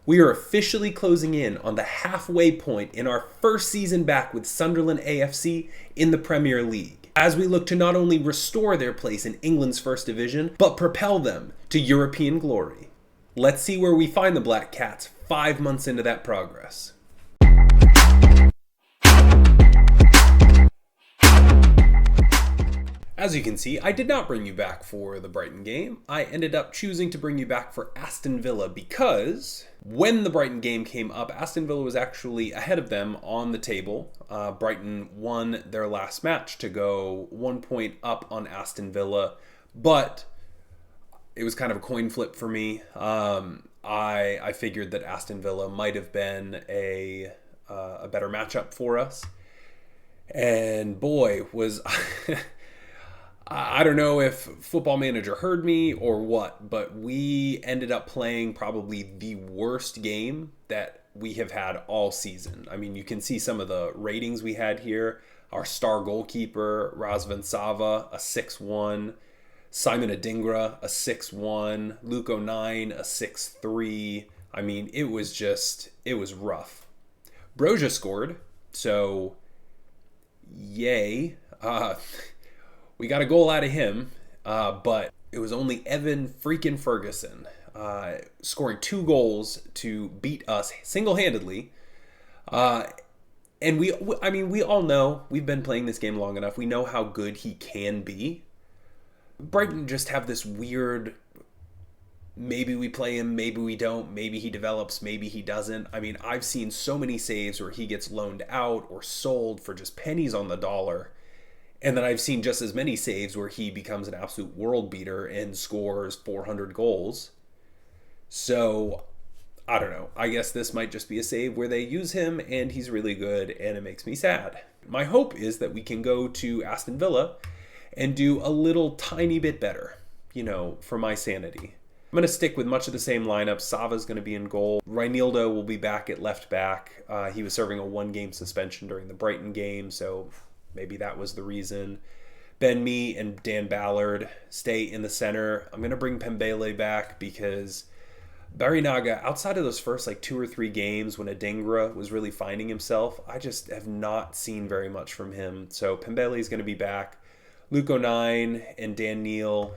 We are officially closing in on the halfway point in our first season back with Sunderland A.F.C. in the Premier League, as we look to not only restore their place in England's first division, but propel them to European glory. Let's see where we find the Black Cats 5 months into that progress. As you can see, I did not bring you back for the Brighton game. I ended up choosing to bring you back for Aston Villa because when the Brighton game came up, Aston Villa was actually ahead of them on the table. Brighton won their last match to go 1 point up on Aston Villa, but it was kind of a coin flip for me. I figured that Aston Villa might have been a better matchup for us. And boy, was... I don't know if Football Manager heard me or what, but we ended up playing probably the worst game that we have had all season. I mean, you can see some of the ratings we had here. Our star goalkeeper, Razvan Sava, a 6-1. Simon Adingra, a 6-1. Luke O'Nine, a 6-3. I mean, it was rough. Broja scored, so yay. We got a goal out of him, but it was only Evan freaking Ferguson scoring 2 goals to beat us single-handedly. And we all know, we've been playing this game long enough. We know how good he can be. Brighton just have this weird, maybe we play him, maybe we don't, maybe he develops, maybe he doesn't. I mean, I've seen so many saves where he gets loaned out or sold for just pennies on the dollar. And then I've seen just as many saves where he becomes an absolute world beater and scores 400 goals. So, I don't know. I guess this might just be a save where they use him and he's really good and it makes me sad. My hope is that we can go to Aston Villa and do a little tiny bit better, for my sanity. I'm going to stick with much of the same lineup. Sava's going to be in goal. Reinildo will be back at left back. He was serving a 1-game suspension during the Brighton game, so... maybe that was the reason. Ben Mee and Dan Ballard stay in the center. I'm going to bring Pembele back because Barinaga, outside of those first 2 or 3 games when Adingra was really finding himself, I just have not seen very much from him. So Pembele is going to be back. Luke O'Nine and Dan Neal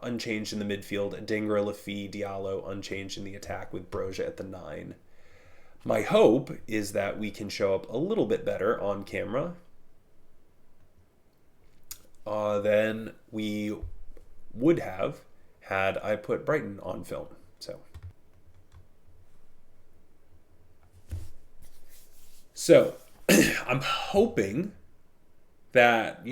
unchanged in the midfield. Adingra, Lafi, Diallo unchanged in the attack with Broja at the 9. My hope is that we can show up a little bit better on camera than we would have had I put Brighton on film. So I'm hoping that,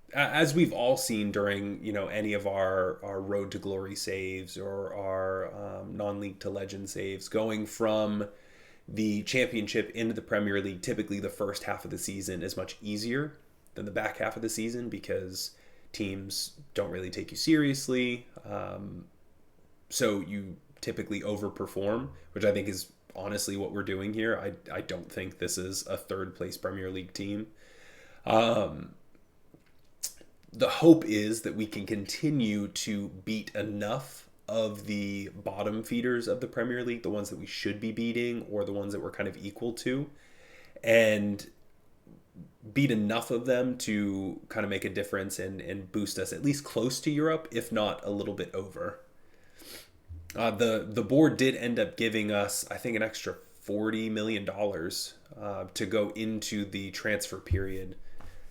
as we've all seen during, any of our Road to Glory saves or our non-league to legend saves, going from the championship into the Premier League, typically the first half of the season is much easier than the back half of the season because teams don't really take you seriously. So you typically overperform, which I think is honestly what we're doing here. I don't think this is a 3rd place Premier League team. The hope is that we can continue to beat enough of the bottom feeders of the Premier League, the ones that we should be beating or the ones that we're kind of equal to, and beat enough of them to kind of make a difference and boost us at least close to Europe, if not a little bit over. The board did end up giving us, I think, an extra $40 million to go into the transfer period.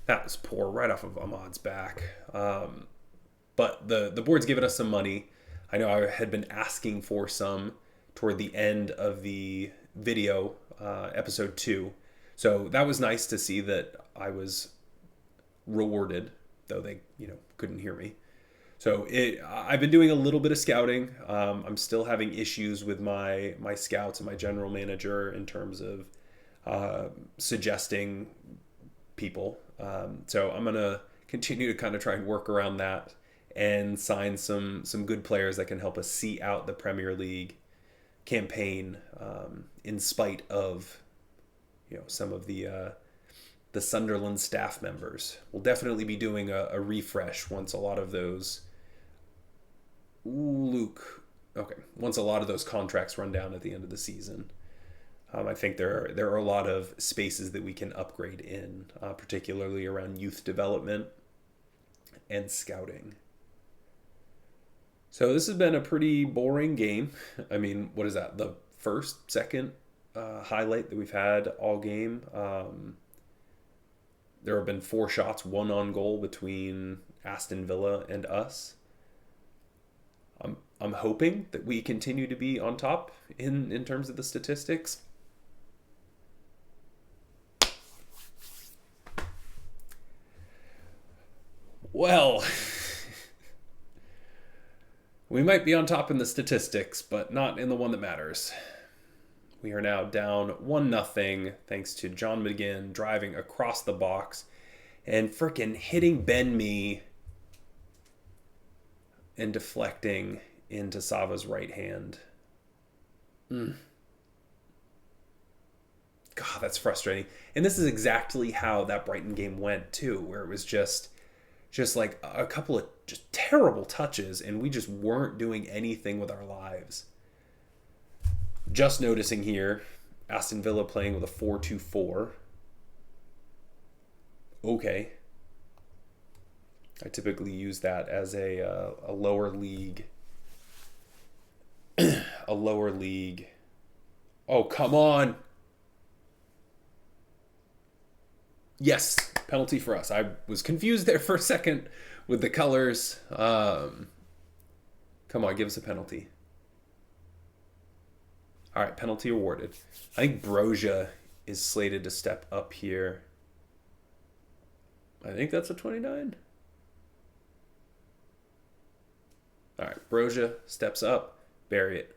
That was poor, right off of Ahmad's back. But the board's given us some money. I know I had been asking for some toward the end of the video, episode 2. So that was nice to see that I was rewarded, though they, couldn't hear me. So I've been doing a little bit of scouting. I'm still having issues with my scouts and my general manager in terms of suggesting people. So I'm going to continue to kind of try and work around that and sign some good players that can help us see out the Premier League campaign in spite of some of the Sunderland staff members. We'll definitely be doing a refresh once a lot of those. Luke Okay. Once a lot of those contracts run down at the end of the season, I think there are a lot of spaces that we can upgrade in, particularly around youth development and scouting. So this has been a pretty boring game. I mean, what is that? The first, second highlight that we've had all game. There have been 4 shots, 1 on goal between Aston Villa and us. I'm hoping that we continue to be on top in terms of the statistics. Well, we might be on top in the statistics, but not in the one that matters. We are now down 1-0 thanks to John McGinn driving across the box and frickin' hitting Ben Mee and deflecting into Sava's right hand. God, that's frustrating. And this is exactly how that Brighton game went too, where it was just like a couple of just terrible touches and we just weren't doing anything with our lives. Just noticing here, Aston Villa playing with a 4-2-4. Okay. I typically use that as a lower league. A lower league. Oh, come on. Yes, penalty for us. I was confused there for a second with the colors. Come on, give us a penalty. All right, penalty awarded. I think Broja is slated to step up here. I think that's a 29. All right, Broja steps up. Bury it.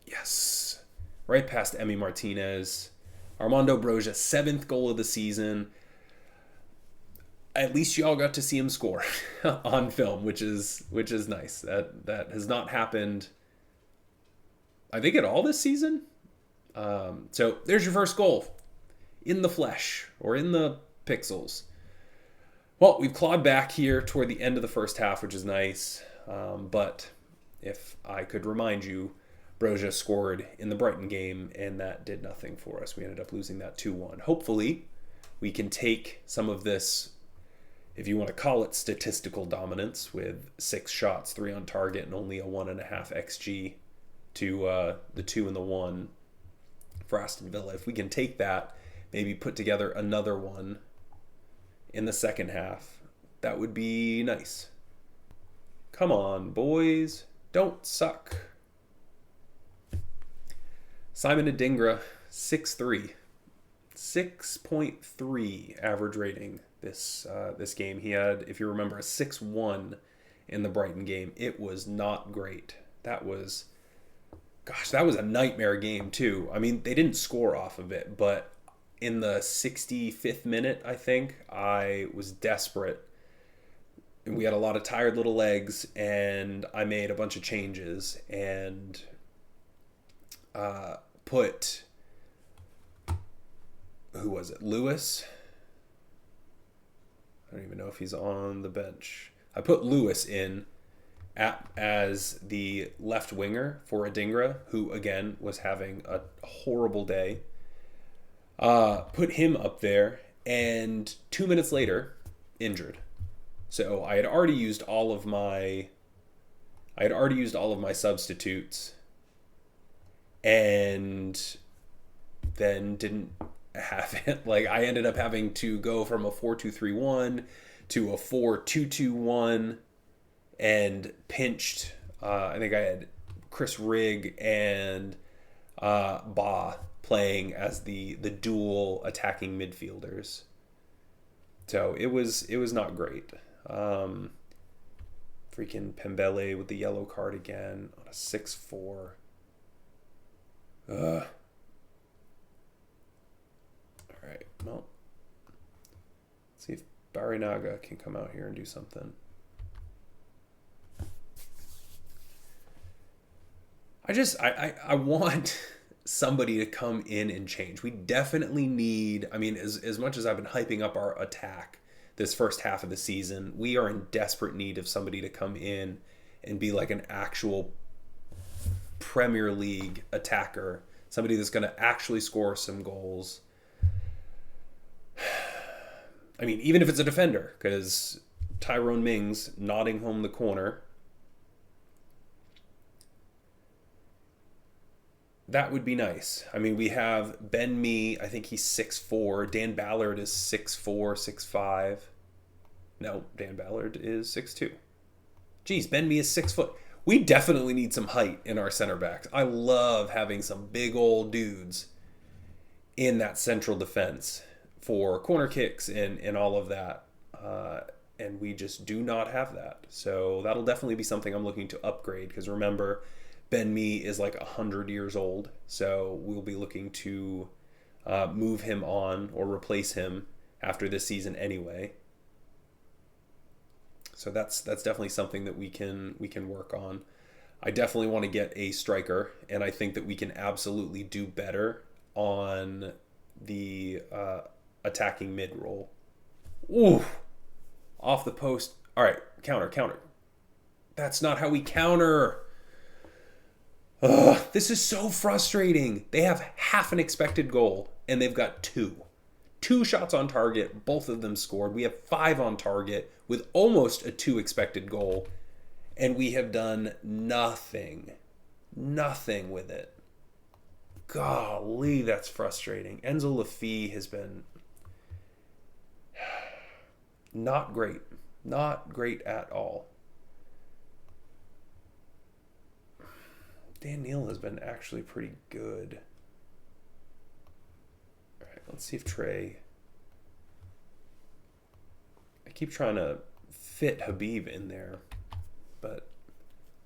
Yes. Right past Emi Martinez. Armando Broja, 7th goal of the season. At least y'all got to see him score on film, which is nice. That has not happened, I think, at all this season. So there's your first goal in the flesh or in the pixels. Well, we've clawed back here toward the end of the first half, which is nice. But if I could remind you, Broja scored in the Brighton game, and that did nothing for us. We ended up losing that 2-1. Hopefully, we can take some of this, if you want to call it statistical dominance, with 6 shots, 3 on target, and only a 1.5 XG to the 2 and the 1 for Aston Villa. If we can take that, maybe put together another one in the second half, that would be nice. Come on, boys. Don't suck. Simon Adingra, 6'3". 6.3 average rating this game. He had, if you remember, a 6-1 in the Brighton game. It was not great. That was a nightmare game too. I mean, they didn't score off of it, but in the 65th minute, I think, I was desperate. We had a lot of tired little legs, and I made a bunch of changes and put, who was it? Lewis? I don't even know if he's on the bench. I put Lewis in as the left winger for Adingra, who again was having a horrible day. Put him up there, and 2 minutes later, injured. So I had already used all of my substitutes, and then didn't have it. Like, I ended up having to go from a 4-2-3-1 to a 4-2-2-1, and pinched. I think I had Chris Rigg and Ba playing as the dual attacking midfielders. So it was not great. Freaking Pembele with the yellow card again on a 6-4. All right, well, let's see if Barinaga can come out here and do something. I want somebody to come in and change. We definitely need, I mean, as much as I've been hyping up our attack this first half of the season, we are in desperate need of somebody to come in and be like an actual Premier League attacker, somebody that's going to actually score some goals. I mean, even if it's a defender, because Tyrone Mings nodding home the corner, that would be nice. I mean, we have Ben Mee, I think he's 6'4". Dan Ballard is 6'4", 6'5". No, Dan Ballard is 6'2". Geez, Ben Mee is 6 foot. We definitely need some height in our center backs. I love having some big old dudes in that central defense for corner kicks and all of that. And we just do not have that. So that'll definitely be something I'm looking to upgrade, because remember, Ben Mee is like 100 years old. So we'll be looking to move him on or replace him after this season anyway. So that's definitely something that we can work on. I definitely want to get a striker, and I think that we can absolutely do better on the attacking mid role. Ooh, off the post. All right, counter. That's not how we counter. Ugh, this is so frustrating. They have half an expected goal, and they've got two. 2 shots on target, both of them scored. We have 5 on target with almost a 2 expected goal, and we have done nothing with it. Golly, that's frustrating. Enzo Lafie has been not great at all. Dan Neal has been actually pretty good. All right, let's see if Trey... I keep trying to fit Habib in there, but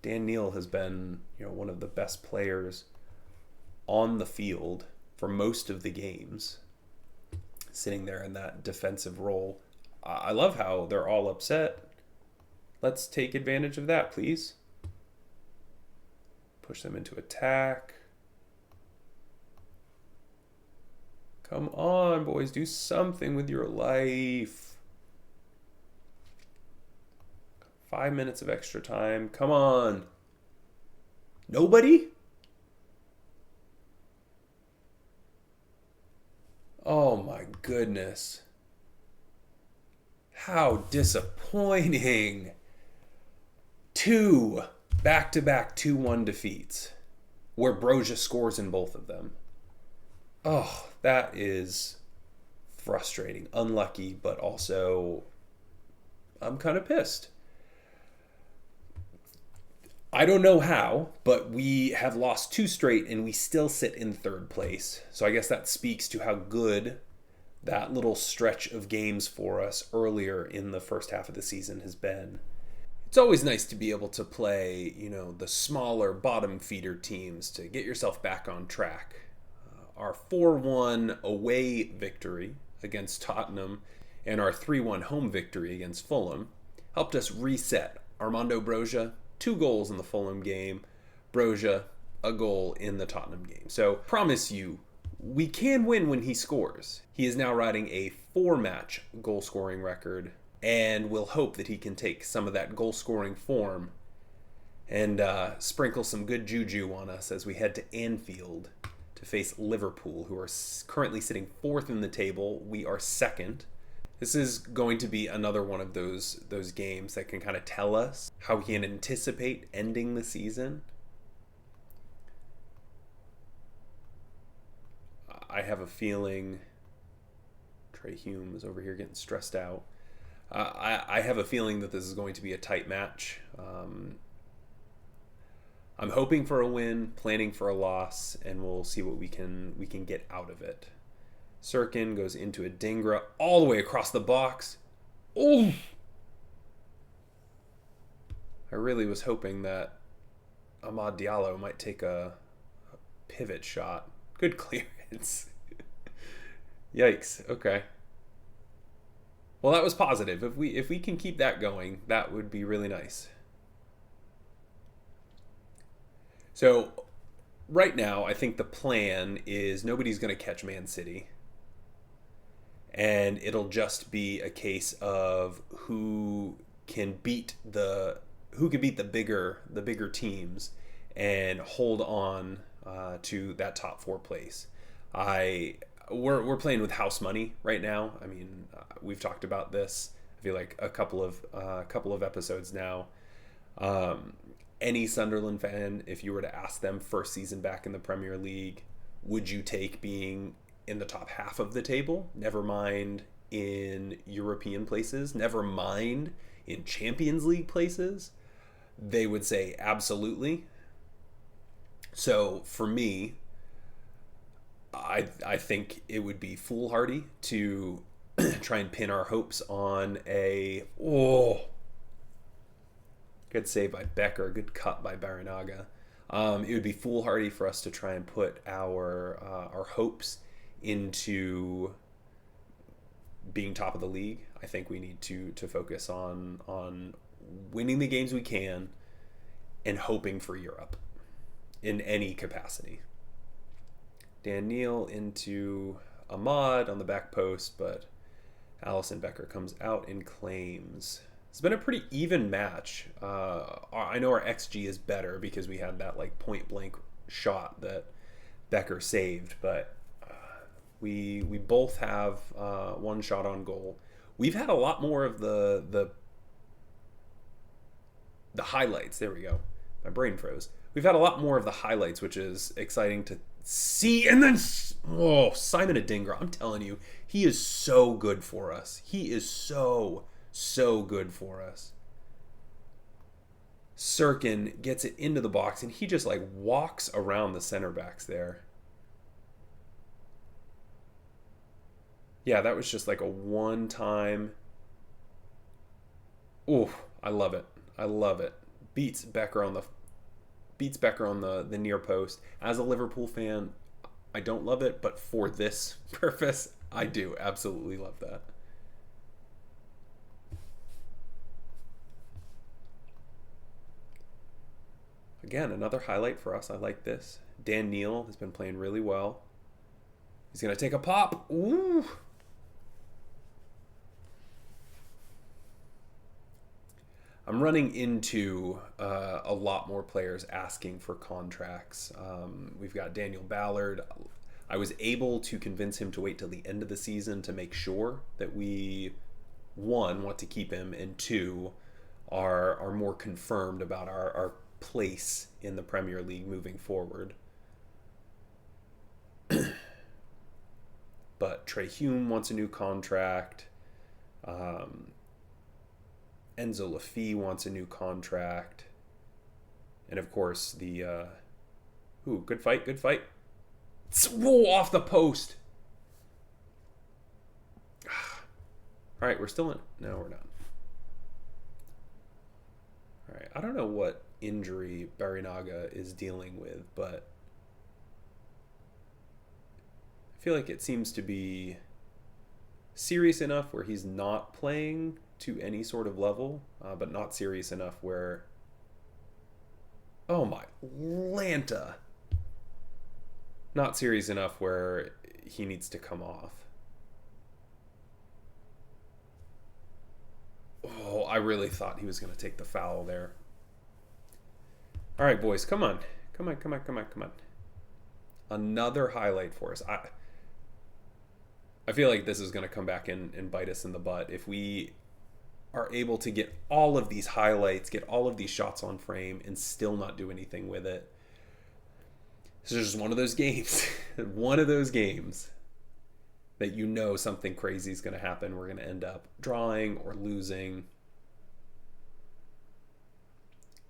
Dan Neal has been, one of the best players on the field for most of the games, sitting there in that defensive role. I love how they're all upset. Let's take advantage of that, please. Push them into attack. Come on, boys. Do something with your life. 5 minutes of extra time. Come on. Nobody? Oh my goodness. How disappointing. 2 back-to-back 2-1 defeats where Broja scores in both of them. Oh, that is frustrating. Unlucky, but also I'm kind of pissed. I don't know how, but we have lost 2 straight and we still sit in 3rd place. So I guess that speaks to how good that little stretch of games for us earlier in the first half of the season has been. It's always nice to be able to play, the smaller bottom feeder teams to get yourself back on track. Our 4-1 away victory against Tottenham and our 3-1 home victory against Fulham helped us reset. Armando Broja, 2 goals in the Fulham game. Broja, a goal in the Tottenham game. So, promise you, we can win when he scores. He is now riding a 4-match goal-scoring record, and we'll hope that he can take some of that goal-scoring form and sprinkle some good juju on us as we head to Anfield to face Liverpool, who are currently sitting 4th in the table. We are 2nd. This is going to be another one of those games that can kind of tell us how we can anticipate ending the season. I have a feeling Trey Hume is over here getting stressed out. I have a feeling that this is going to be a tight match. I'm hoping for a win, planning for a loss, and we'll see what we can get out of it. Sirkin goes into a Dingra all the way across the box. Oh! I really was hoping that Amad Diallo might take a pivot shot. Good clearance. Yikes. Okay. Well, that was positive. If we can keep that going, that would be really nice. So, right now, I think the plan is nobody's going to catch Man City. And it'll just be a case of who can beat who could beat the bigger teams and hold on to that top four place. We're playing with house money right now. I mean, we've talked about this. I feel like a couple of episodes now. Any Sunderland fan, if you were to ask them first season back in the Premier League, would you take being in the top half of the table? Never mind in European places. Never mind in Champions League places. They would say absolutely. So for me, I think it would be foolhardy to try and pin our hopes on good save by Becker, good cut by Barinaga. It would be foolhardy for us to try and put our hopes into being top of the league. I think we need to focus on winning the games we can and hoping for Europe in any capacity. Dan Neal into Ahmad on the back post, but Allison Becker comes out and claims. It's been a pretty even match. I know our XG is better because we had that like point blank shot that Becker saved, but we both have one shot on goal. We've had a lot more of the highlights. There we go. My brain froze. We've had a lot more of the highlights, which is exciting to see. And then, Simon Adingra, I'm telling you, he is so good for us. He is so good for us. Sirkin gets it into the box, and he just like walks around the center backs there. Yeah, that was just like a one-time. Ooh, I love it. I love it. Beats Becker on the near post. As a Liverpool fan, I don't love it, but for this purpose, I do absolutely love that. Again, another highlight for us. I like this. Dan Neal has been playing really well. He's going to take a pop. Ooh. I'm running into a lot more players asking for contracts. We've got Daniel Ballard. I was able to convince him to wait till the end of the season to make sure that we, one, want to keep him, and two, are more confirmed about our place in the Premier League moving forward. But Trey Hume wants a new contract. Enzo Lafie wants a new contract. And of course, good fight. Whoa, off the post. All right, we're still in. No, we're not. All right, I don't know what injury Barinaga is dealing with, but I feel like it seems to be serious enough where he's not playing to any sort of level, but not serious enough where... Oh my Lanta! Not serious enough where he needs to come off. Oh, I really thought he was going to take the foul there. All right, boys, come on. Come on. Another highlight for us. I feel like this is going to come back and bite us in the butt. If we are able to get all of these highlights, get all of these shots on frame, and still not do anything with it. This is just one of those games. One of those games that you know something crazy is going to happen. We're going to end up drawing or losing.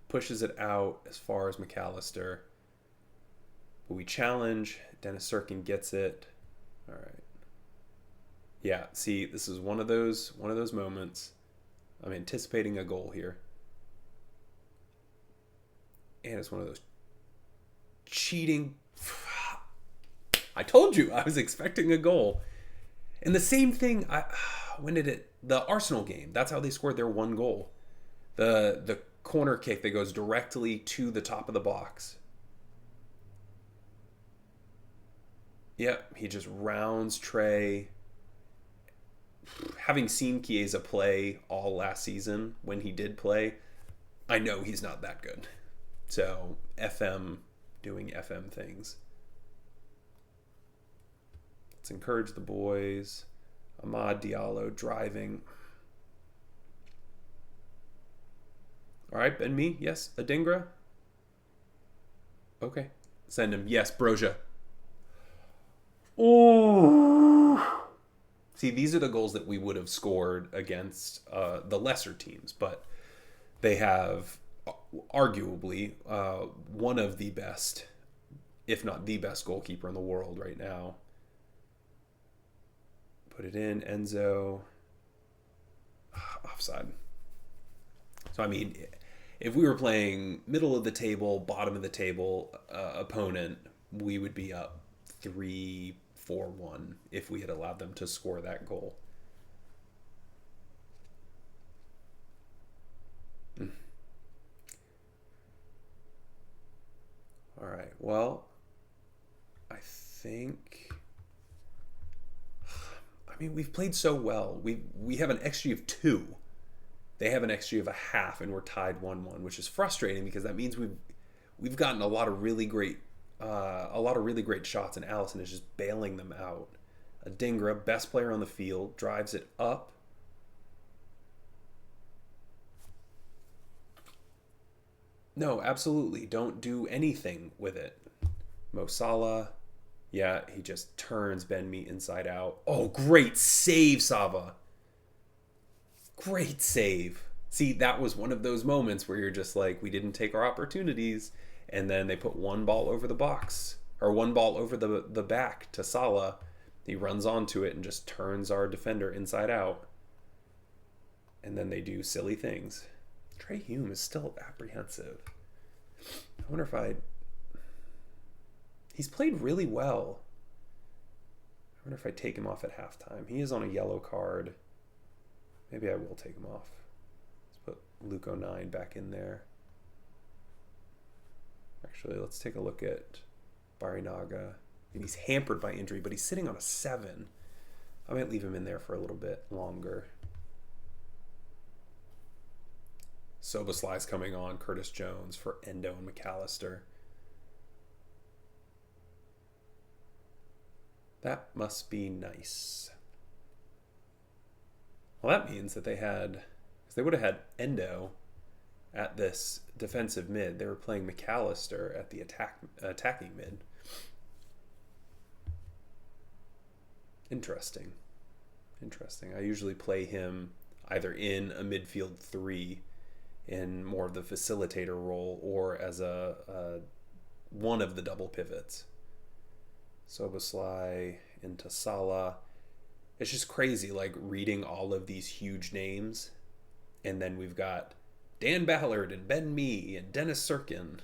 Pushes it out as far as McAllister. But we challenge. Dennis Sirkin gets it. All right. Yeah, see, this is one of those moments. I'm anticipating a goal here. And it's one of those cheating. I told you I was expecting a goal. And the same thing, the Arsenal game, that's how they scored their one goal. The corner kick that goes directly to the top of the box. Yep, he just rounds Trey. Having seen Chiesa play all last season, when he did play, I know he's not that good. So FM doing FM things. Let's encourage the boys. Amad Diallo driving. All right, Ben Me. Yes. Adingra. Okay. Send him. Yes, Broja. Oh. See, these are the goals that we would have scored against the lesser teams, but they have arguably one of the best, if not the best goalkeeper in the world right now. Put it in, Enzo. Offside. So, I mean, if we were playing middle of the table, bottom of the table opponent, we would be up 3-4-1 if we had allowed them to score that goal. All right, well, I think... I mean, we've played so well. We have an XG of 2. They have an XG of 0.5, and we're tied 1-1, which is frustrating because that means we've gotten a lot of really great shots, and Allison is just bailing them out. Adingra, best player on the field, drives it up. No, absolutely, don't do anything with it. Mo Salah. Yeah, he just turns Ben Mee inside out. Oh, great save, Sava. Great save. See, that was one of those moments where you're just like, we didn't take our opportunities. And then they put one ball over the box, or one ball over the back to Salah. He runs onto it and just turns our defender inside out. And then they do silly things. Trey Hume is still apprehensive. I wonder if He's played really well. I wonder if I take him off at halftime. He is on a yellow card. Maybe I will take him off. Let's put Luke 09 back in there. Actually, let's take a look at Barinaga. And he's hampered by injury, but he's sitting on a 7. I might leave him in there for a little bit longer. Soboslai's coming on. Curtis Jones for Endo and McAllister. That must be nice. Well, that means that they would have had Endo at this defensive mid. They were playing McAllister at the attacking mid. Interesting. I usually play him either in a midfield 3 in more of the facilitator role or as a one of the double pivots. Soboslai into Salah. It's just crazy, like, reading all of these huge names. And then we've got Dan Ballard and Ben Mee and Dennis Sirkin.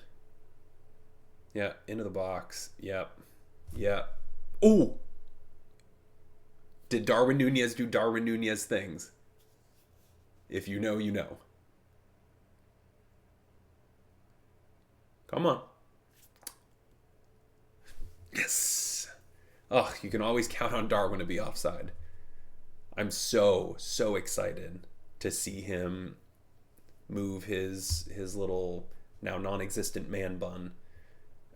Yeah, into the box. Yep. Oh! Did Darwin Nunez do Darwin Nunez things? If you know, you know. Come on. Yes! Oh, you can always count on Darwin to be offside. I'm so excited to see him move his little, now non-existent man bun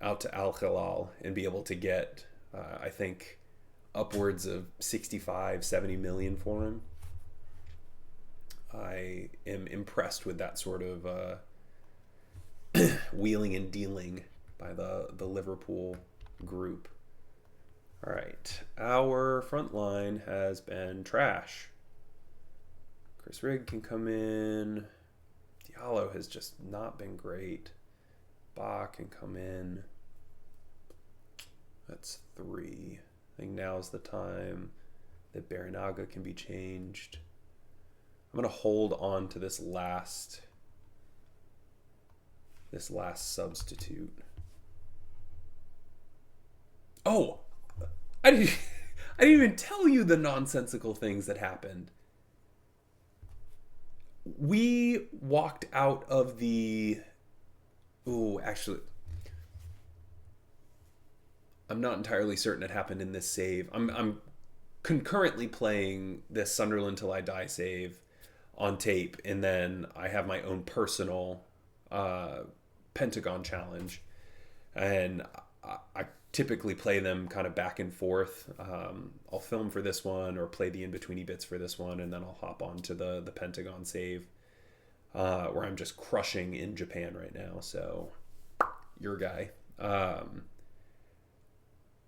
out to Al Hilal and be able to get, I think, upwards of 65, 70 million for him. I am impressed with that sort of wheeling and dealing by the Liverpool group. All right, our front line has been trash. Chris Rigg can come in. Diallo has just not been great. Bach can come in. That's 3. I think now's the time that Barinaga can be changed. I'm going to hold on to this last substitute. Oh, I didn't even tell you the nonsensical things that happened. We walked out of the... Ooh, actually, I'm not entirely certain it happened in this save. I'm concurrently playing this Sunderland Till I Die save on tape, and then I have my own personal Pentagon challenge, and I typically play them kind of back and forth. I'll film for this one or play the in-betweeny bits for this one, and then I'll hop on to the Pentagon save, where I'm just crushing in Japan right now. So, your guy.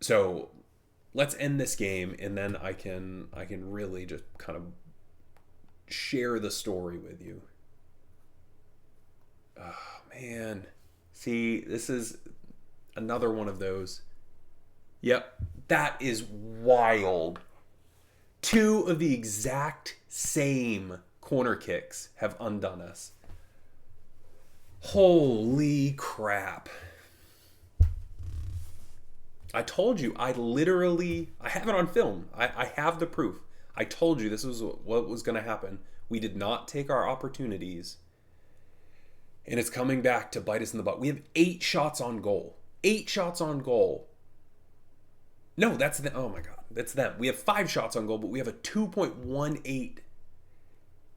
So let's end this game, and then I can really just kind of share the story with you. Oh man, see, this is another one of those. Yep, that is wild. Two of the exact same corner kicks have undone us. Holy crap. I told you, I have it on film. I have the proof. I told you this was what was going to happen. We did not take our opportunities. And it's coming back to bite us in the butt. We have 8 shots on goal. 8 shots on goal. No, that's them. Oh my God. That's them. We have 5 shots on goal, but we have a 2.18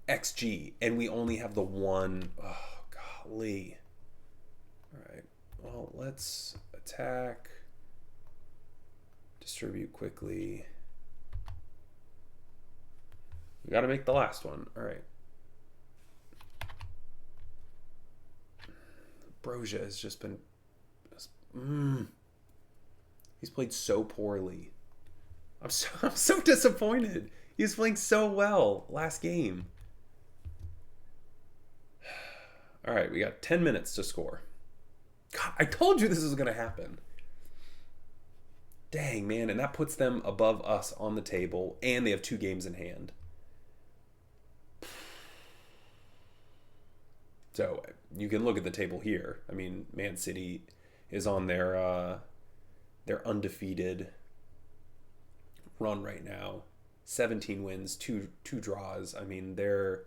XG. And we only have the one. Oh, golly. All right. Well, let's attack. Distribute quickly. We got to make the last one. All right. Broja has just been... He's played so poorly. I'm so disappointed. He was playing so well last game. All right, we got 10 minutes to score. God, I told you this was going to happen. Dang, man, and that puts them above us on the table, and they have 2 games in hand. So you can look at the table here. I mean, Man City is on their undefeated run right now. 17 wins, 2 draws. I mean, they're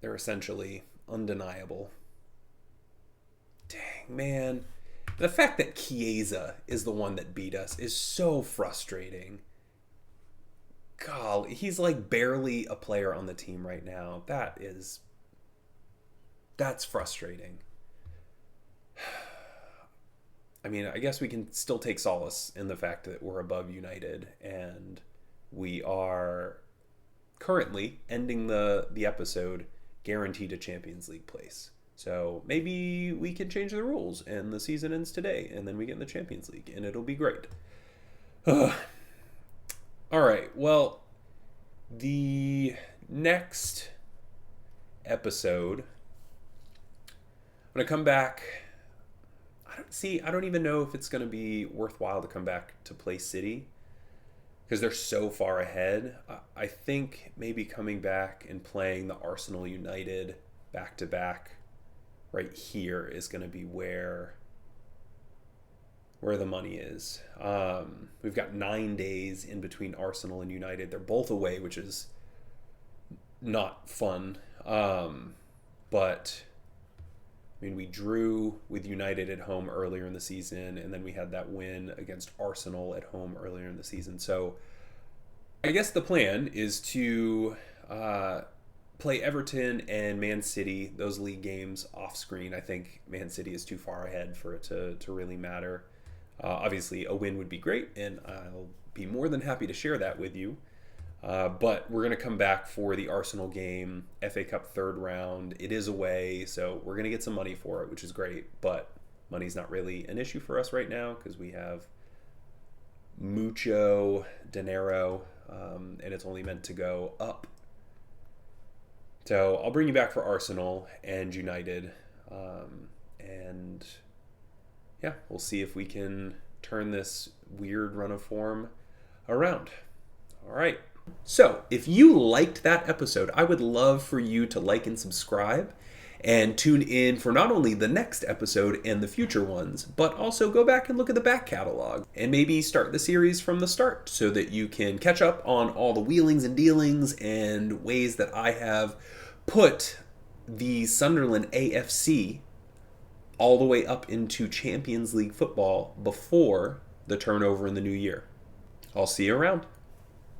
essentially undeniable. Dang, man. The fact that Chiesa is the one that beat us is so frustrating. Golly, he's like barely a player on the team right now. That's frustrating. I mean, I guess we can still take solace in the fact that we're above United, and we are currently ending the episode guaranteed a Champions League place. So maybe we can change the rules and the season ends today, and then we get in the Champions League, and it'll be great. All right, well, the next episode, I'm going to come back. I don't even know if it's going to be worthwhile to come back to play City because they're so far ahead. I think maybe coming back and playing the Arsenal United back-to-back right here is going to be where the money is. We've got 9 days in between Arsenal and United. They're both away, which is not fun. But I mean, we drew with United at home earlier in the season, and then we had that win against Arsenal at home earlier in the season. So I guess the plan is to play Everton and Man City, those league games, off screen. I think Man City is too far ahead for it to really matter. Obviously, a win would be great, and I'll be more than happy to share that with you. But we're going to come back for the Arsenal game, FA Cup 3rd round. It is away, so we're going to get some money for it, which is great. But money's not really an issue for us right now because we have mucho dinero, and it's only meant to go up. So I'll bring you back for Arsenal and United, and yeah, we'll see if we can turn this weird run of form around. All right. So if you liked that episode, I would love for you to like and subscribe and tune in for not only the next episode and the future ones, but also go back and look at the back catalog and maybe start the series from the start so that you can catch up on all the wheelings and dealings and ways that I have put the Sunderland A.F.C. all the way up into Champions League football before the turnover in the new year. I'll see you around.